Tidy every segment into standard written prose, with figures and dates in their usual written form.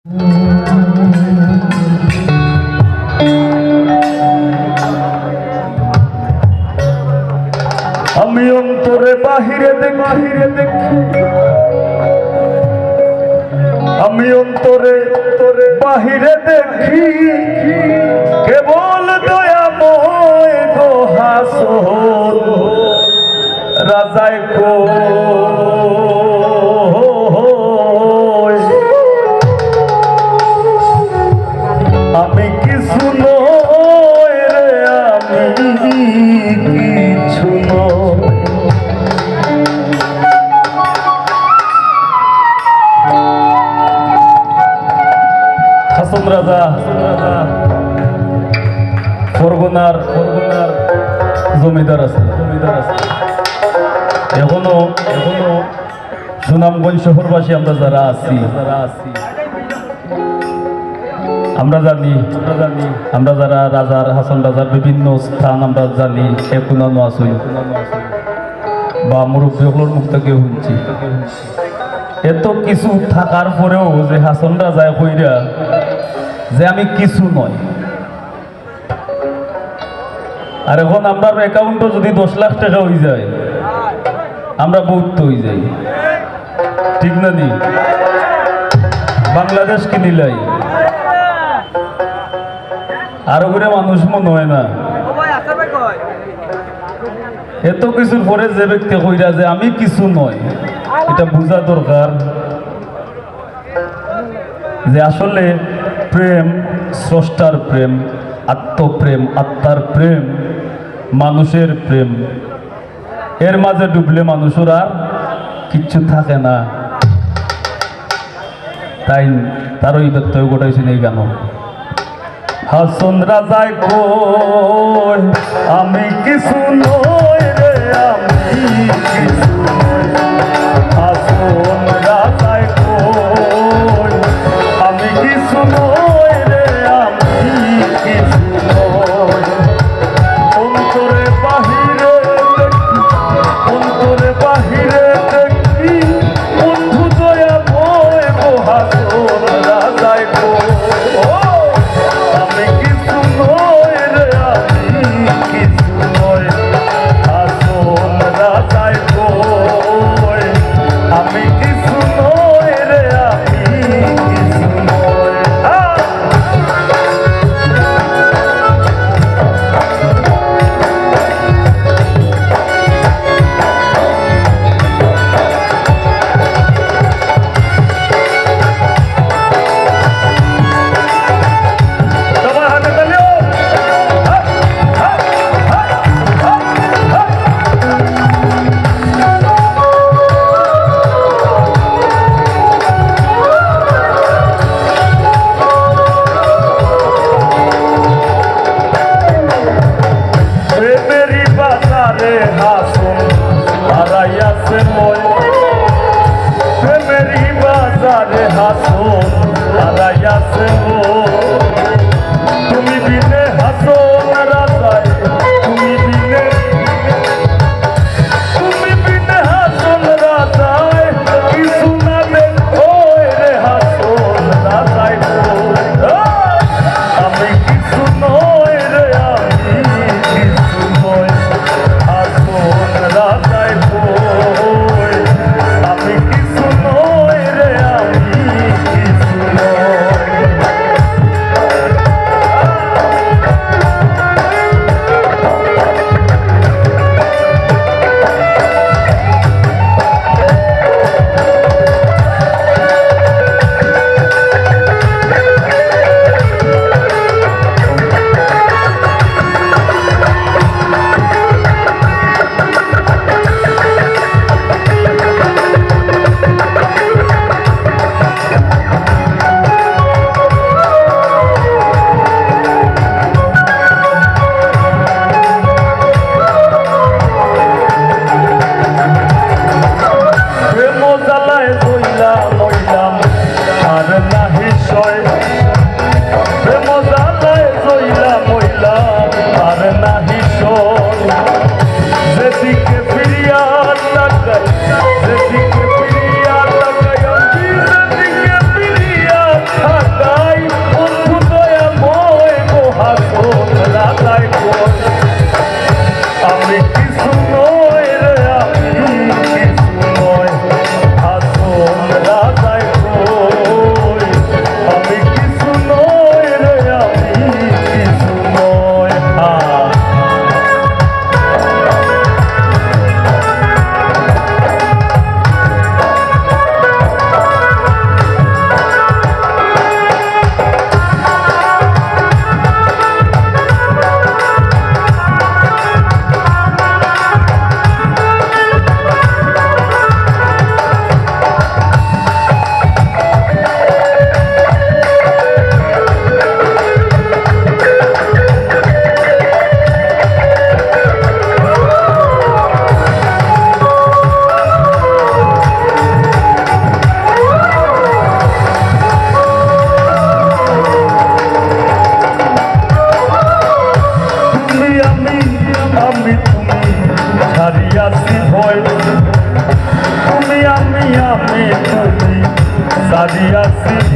আমি অন্তরে বাহিরে দেখি আমি অন্তরে বাহিরে দেখি কেবল দয়াময় গো হাসন রাজায় কো আমি কিছু নই রে আমি কিছু নই হাসন রাজা ফরগনার জমিদার আছে এখনো সুনামগঞ্জ শহরবাসী আমরা যারা আছি আমরা জানি আমরা যারা রাজার হাসন রাজার বিভিন্ন স্থান আমরা জানি এখনো আছি বা মুরব্বীগুলোর মুখ থেকে শুনছি এত কিছু থাকার পরেও যে হাসন রাজায় কইরা যে আমি কিছু নয় আর এখন আমরা অ্যাকাউন্টও যদি 10 লাখ টাকা হয়ে যায় আমরা বহুত হয়ে যাই ঠিক না নি বাংলাদেশ কিনিলাই আর ওগুলো মানুষ মনে হয় না এত কিছুর পরে যে ব্যক্তি কইরা যে আমি কিছু নয় এটা বোঝা দরকার যে আসলে প্রেম স্রষ্টার প্রেম আত্মপ্রেম আত্মার প্রেম মানুষের প্রেম এর মাঝে ডুবলে মানুষের আর কিচ্ছু থাকে না তাই তার ওই ব্যক্তি গোটাইছেন এই গান হাসন রাজায় কই আমি কিছু নই রে আমি কিছু নই হাসন রাজায় কই আমি কিছু নই রে আমি কিছু নই অন্তরে বাহিরে দেখি বন্ধু দয়া ভয় গো হাসন রাজায় কই আমি কিছু নই রে আমি কিছু নই হাসন রাজায় কই আমি কিছু নই রে আমি কিছু নই প্রেমেরই বাজারে হাসন হারাইয়াছে মই প্রেমেরই বাজারে হাসন হারাইয়াছে তুমি বিনে হাসন রাজায় তুমি বিনে হাসন রাজায় কিছু না দেখো রে হাসন রাজায় আমি কিছু নই রে আমি কিছু নই হাসন রাজায় কই আমি কিছু নই রে আমি কিছু নই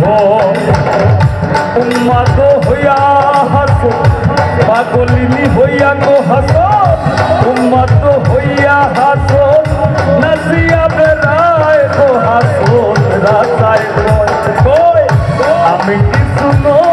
জীবন উম্মাদ হইয়া হাসো পাগলিনী হইয়া গো হাসো উম্মাদ হইয়া হাসো নাচিয়া বেড়ায় গো হাসো রাজায় কই আমি কিছু নই